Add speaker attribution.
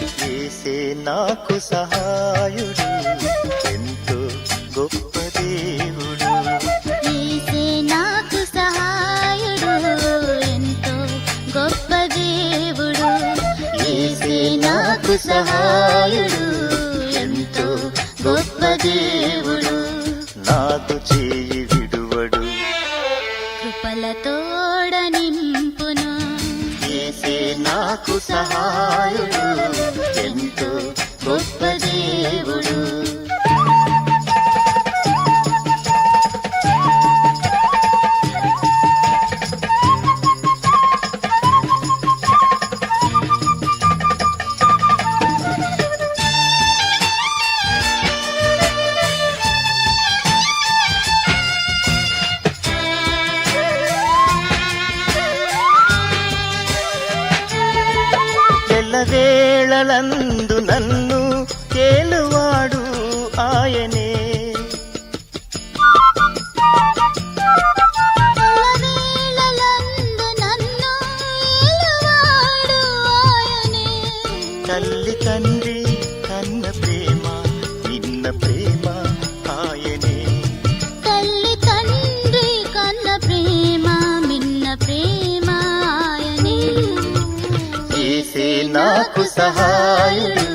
Speaker 1: యేసే నాకు సహాయుడు, ఎంతో గొప్ప దేవుడు.
Speaker 2: యేసే నాకు సహాయుడు, ఎంతో గొప్ప దేవుడు.
Speaker 1: యేసే నాకు సహాయుడు, ఎంతో గొప్ప దేవుడు. నాకు చేయి విడువడు,
Speaker 2: కృపలతోడ నింపును.
Speaker 1: యేసే నాకు సహాయుడు, ఎంతో గొప్ప దేవుడు. ఎల్లవేళలందు నన్ను ఏలువాడు ఆయనే.
Speaker 2: ఎల్లవేళలందు నన్ను ఏలువాడు ఆయనే.
Speaker 1: తల్లి తండ్రి కన్న ప్రేమ, నిన్న ప్రేమ ఆయనే.
Speaker 2: తల్లి తండ్రి కన్న ప్రేమ, మిన్న ప్రేమ ఆయనే.
Speaker 1: యేసే నాకు సహాయుడు,